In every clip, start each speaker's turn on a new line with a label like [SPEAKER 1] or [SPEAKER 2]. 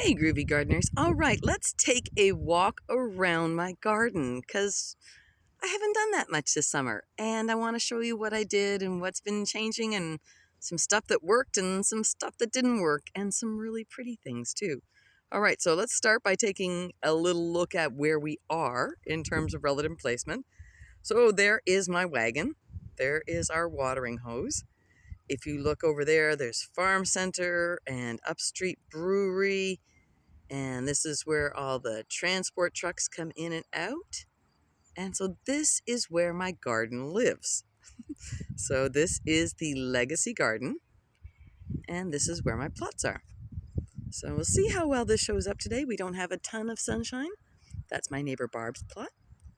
[SPEAKER 1] Hey, groovy gardeners. All right, let's take a walk around my garden because I haven't done that much this summer. And I want to show you what I did and what's been changing and some stuff that worked and some stuff that didn't work and some really pretty things too. All right, so let's start by taking a little look at where we are in terms of relative placement. So there is my wagon. There is our watering hose. If you look over there, there's Farm Center and Upstreet Brewery. And this is where all the transport trucks come in and out. And so this is where my garden lives. So this is the Legacy Garden. And this is where my plots are. So we'll see how well this shows up today. We don't have a ton of sunshine. That's my neighbor Barb's plot.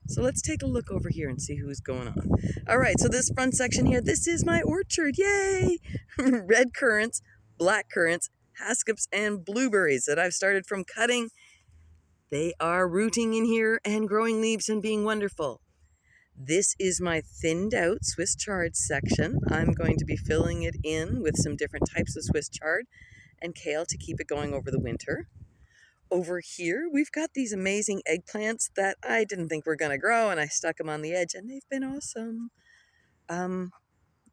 [SPEAKER 1] So let's take a look over here and see who's going on. All right, so this front section here, this is my orchard. Yay! Red currants, black currants, Haskeps, and blueberries that I've started from cutting. They are rooting in here and growing leaves and being wonderful. This is my thinned out Swiss chard section. I'm going to be filling it in with some different types of Swiss chard and kale to keep it going over the winter. Over here, we've got these amazing eggplants that I didn't think were going to grow, and I stuck them on the edge, and they've been awesome.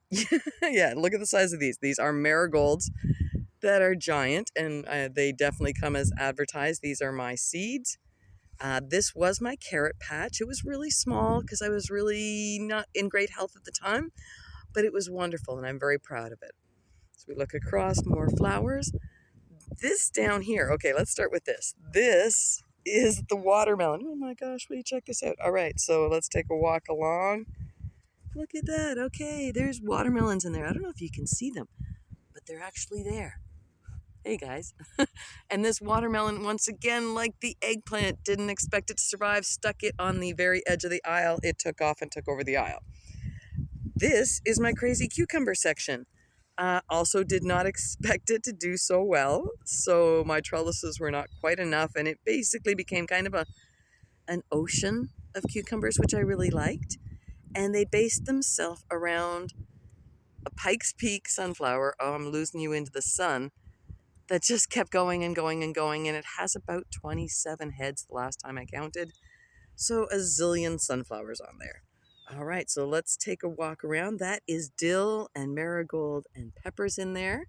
[SPEAKER 1] Yeah, look at the size of these. These are marigolds that are giant, and they definitely come as advertised. These are my seeds. This was my carrot patch. It was really small because I was really not in great health at the time, but it was wonderful, and I'm very proud of it. So we look across, more flowers. This down here, okay, let's start with this. This is the watermelon. Oh my gosh, will you check this out? All right, so let's take a walk along. Look at that. Okay, there's watermelons in there. I don't know if you can see them, but they're actually there. Hey guys. And this watermelon, once again, like the eggplant, didn't expect it to survive, stuck it on the very edge of the aisle. It took off and took over the aisle. This is my crazy cucumber section. Also did not expect it to do so well, so my trellises were not quite enough, and it basically became kind of an ocean of cucumbers, which I really liked. And they based themselves around a Pikes Peak sunflower. Oh, I'm losing you into the sun. That just kept going and going and going, and it has about 27 heads the last time I counted. So a zillion sunflowers on there. All right, so let's take a walk around. That is dill and marigold and peppers in there.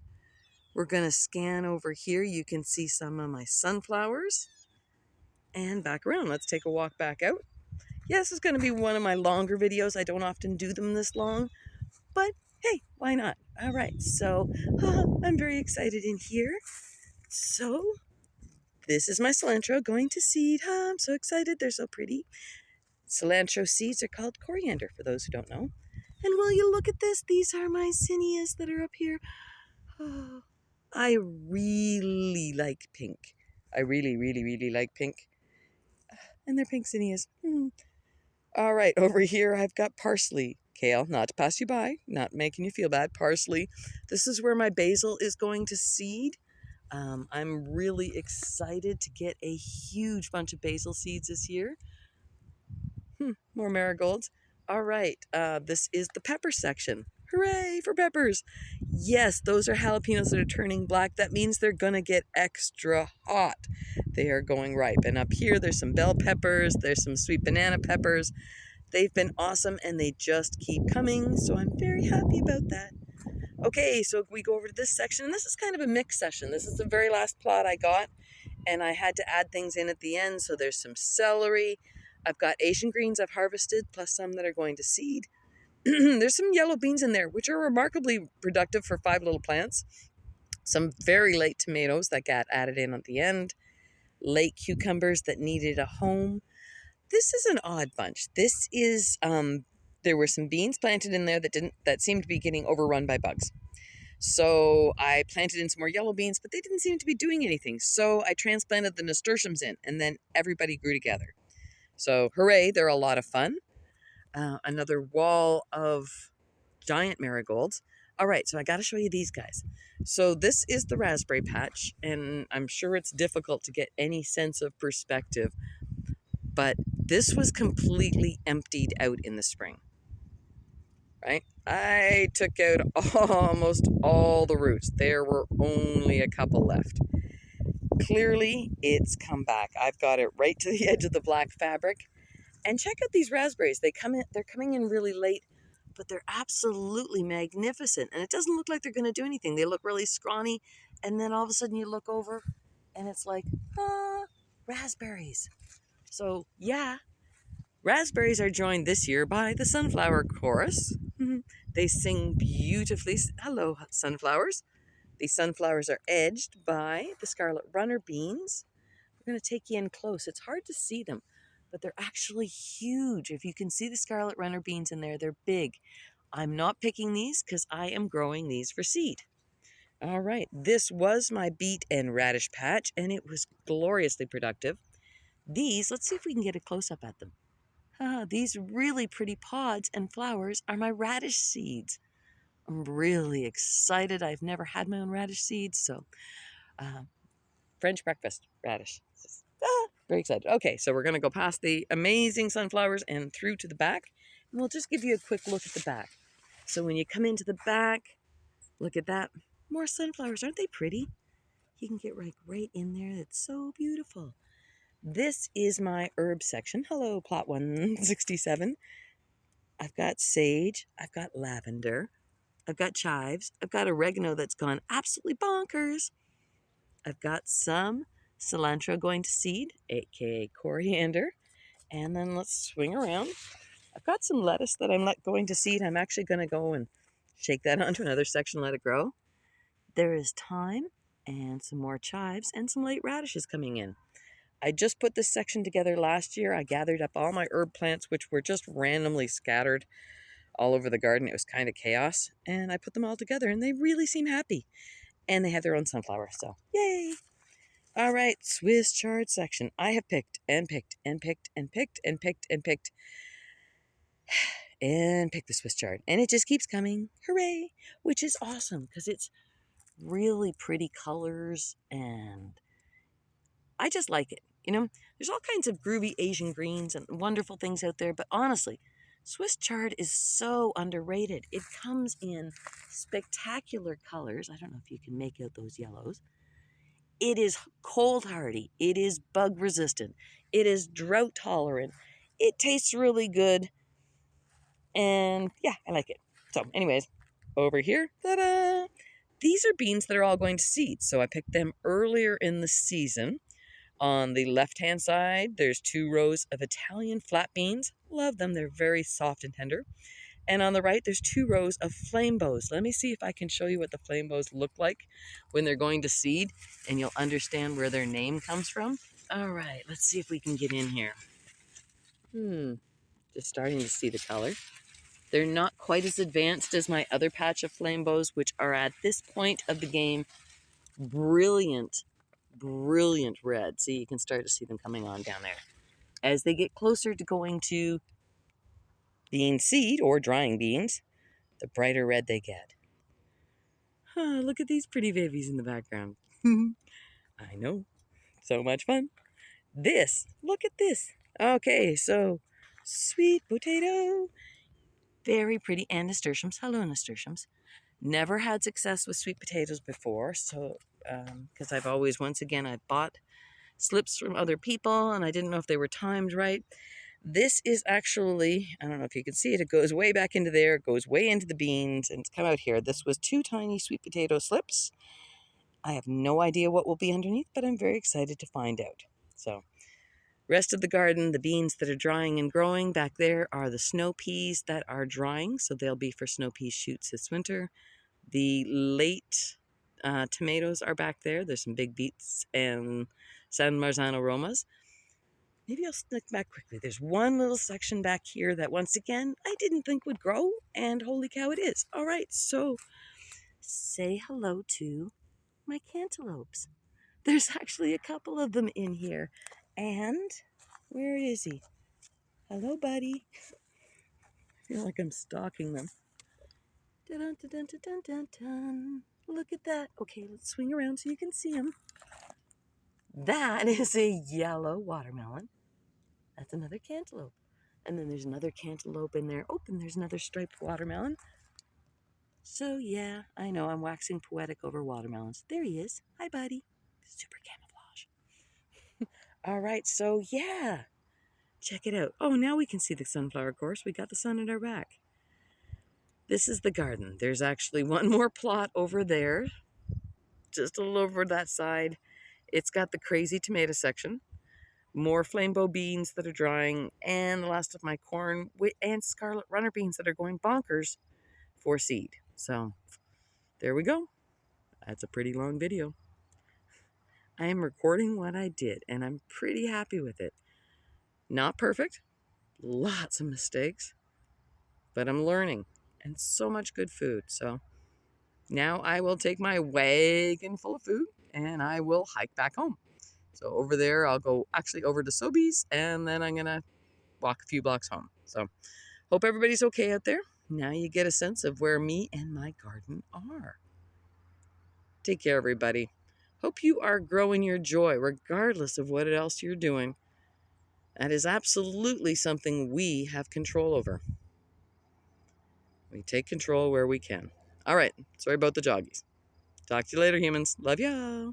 [SPEAKER 1] We're going to scan over here. You can see some of my sunflowers. And back around. Let's take a walk back out. Yeah, this is going to be one of my longer videos. I don't often do them this long, but hey, why not? All right, so I'm very excited in here. So this is my cilantro going to seed. I'm so excited. They're so pretty. Cilantro seeds are called coriander, for those who don't know. And will you look at this? These are my zinnias that are up here. Oh, I really like pink. I really, really, really like pink. And they're pink zinnias. All right, over here I've got parsley. Kale, not to pass you by, not making you feel bad. Parsley. This is where my basil is going to seed. I'm really excited to get a huge bunch of basil seeds this year. More marigolds. All right, this is the pepper section. Hooray for peppers. Yes, those are jalapenos that are turning black. That means they're going to get extra hot. They are going ripe. And up here, there's some bell peppers. There's some sweet banana peppers. They've been awesome, and they just keep coming, so I'm very happy about that. Okay, so we go over to this section, and this is kind of a mixed session. This is the very last plot I got, and I had to add things in at the end. So there's some celery. I've got Asian greens I've harvested, plus some that are going to seed. There's some yellow beans in there, which are remarkably productive for 5 little plants. Some very late tomatoes that got added in at the end. Late cucumbers that needed a home. This is an odd bunch. This is, there were some beans planted in there that seemed to be getting overrun by bugs. So I planted in some more yellow beans, but they didn't seem to be doing anything. So I transplanted the nasturtiums in, and then everybody grew together. So hooray, they're a lot of fun. Another wall of giant marigolds. All right, so I got to show you these guys. So this is the raspberry patch, and I'm sure it's difficult to get any sense of perspective, but this was completely emptied out in the spring, right? I took out almost all the roots. There were only a couple left. Clearly, it's come back. I've got it right to the edge of the black fabric. And check out these raspberries. They're coming in really late, but they're absolutely magnificent. And it doesn't look like they're going to do anything. They look really scrawny, and then all of a sudden you look over, and it's like, raspberries. So yeah, raspberries are joined this year by the Sunflower Chorus. They sing beautifully. Hello, sunflowers. The sunflowers are edged by the Scarlet Runner beans. We're going to take you in close. It's hard to see them, but they're actually huge. If you can see the Scarlet Runner beans in there, they're big. I'm not picking these because I am growing these for seed. All right, this was my beet and radish patch, and it was gloriously productive. These, let's see if we can get a close-up at them. These really pretty pods and flowers are my radish seeds. I'm really excited. I've never had my own radish seeds, so French breakfast radish. Very excited. Okay, so we're going to go past the amazing sunflowers and through to the back, and we'll just give you a quick look at the back. So when you come into the back, look at that. More sunflowers. Aren't they pretty? You can get right in there. It's so beautiful. This is my herb section. Hello, plot 167. I've got sage. I've got lavender. I've got chives. I've got oregano that's gone absolutely bonkers. I've got some cilantro going to seed, aka coriander. And then let's swing around. I've got some lettuce that I'm going to seed. I'm actually going to go and shake that onto another section, let it grow. There is thyme and some more chives and some late radishes coming in. I just put this section together last year. I gathered up all my herb plants, which were just randomly scattered all over the garden. It was kind of chaos. And I put them all together, and they really seem happy. And they have their own sunflower, so yay! All right, Swiss chard section. I have picked and picked and picked and picked and picked and picked and picked the Swiss chard. And it just keeps coming. Hooray! Which is awesome because it's really pretty colors and I just like it. You know, there's all kinds of groovy Asian greens and wonderful things out there, but honestly, Swiss chard is so underrated. It comes in spectacular colors. I don't know if you can make out those yellows. It is cold hardy. It is bug resistant. It is drought tolerant. It tastes really good. And yeah, I like it. So anyways, over here, ta-da! These are beans that are all going to seed. So I picked them earlier in the season. On the left-hand side, there's 2 rows of Italian flat beans. Love them. They're very soft and tender. And on the right, there's 2 rows of flame bows. Let me see if I can show you what the flame bows look like when they're going to seed, and you'll understand where their name comes from. All right, let's see if we can get in here. Just starting to see the color. They're not quite as advanced as my other patch of flame bows, which are at this point of the game brilliant red. See, you can start to see them coming on down there. As they get closer to going to being seed or drying beans, the brighter red they get. Look at these pretty babies in the background. I know. So much fun. Look at this. Okay, so sweet potato. Very pretty. And nasturtiums. Hello, nasturtiums. Never had success with sweet potatoes before, so because I've always, once again, I bought slips from other people and I didn't know if they were timed right. This is actually, I don't know if you can see it, it goes way back into there, it goes way into the beans, and it's come out here. This was 2 tiny sweet potato slips. I have no idea what will be underneath, but I'm very excited to find out. So, rest of the garden, the beans that are drying and growing back there are the snow peas that are drying, so they'll be for snow pea shoots this winter. The late tomatoes are back there. There's some big beets and San Marzano Romas. Maybe I'll sneak back quickly. There's one little section back here that, once again, I didn't think would grow, and holy cow, it is. All right, so say hello to my cantaloupes. There's actually a couple of them in here. And where is he? Hello, buddy. I feel like I'm stalking them. Dun, dun, dun, dun, dun, dun, dun. Look at that. Okay, let's swing around so you can see them. That is a yellow watermelon. That's another cantaloupe. And then there's another cantaloupe in there. Oh, and there's another striped watermelon. So yeah, I know I'm waxing poetic over watermelons. There he is. Hi, buddy. Super camouflage. All right, so yeah, check it out. Oh, now we can see the sunflower course. We got the sun at our back. This is the garden. There's actually one more plot over there, just a little over that side. It's got the crazy tomato section, more flambeau beans that are drying, and the last of my corn and scarlet runner beans that are going bonkers for seed. So there we go. That's a pretty long video. I am recording what I did, and I'm pretty happy with it. Not perfect, lots of mistakes, but I'm learning, and so much good food. So now I will take my wagon full of food, and I will hike back home. So over there, I'll go actually over to Sobeys, and then I'm going to walk a few blocks home. So hope everybody's okay out there. Now you get a sense of where me and my garden are. Take care, everybody. Hope you are growing your joy regardless of what else you're doing. That is absolutely something we have control over. We take control where we can. All right. Sorry about the joggies. Talk to you later, humans. Love ya.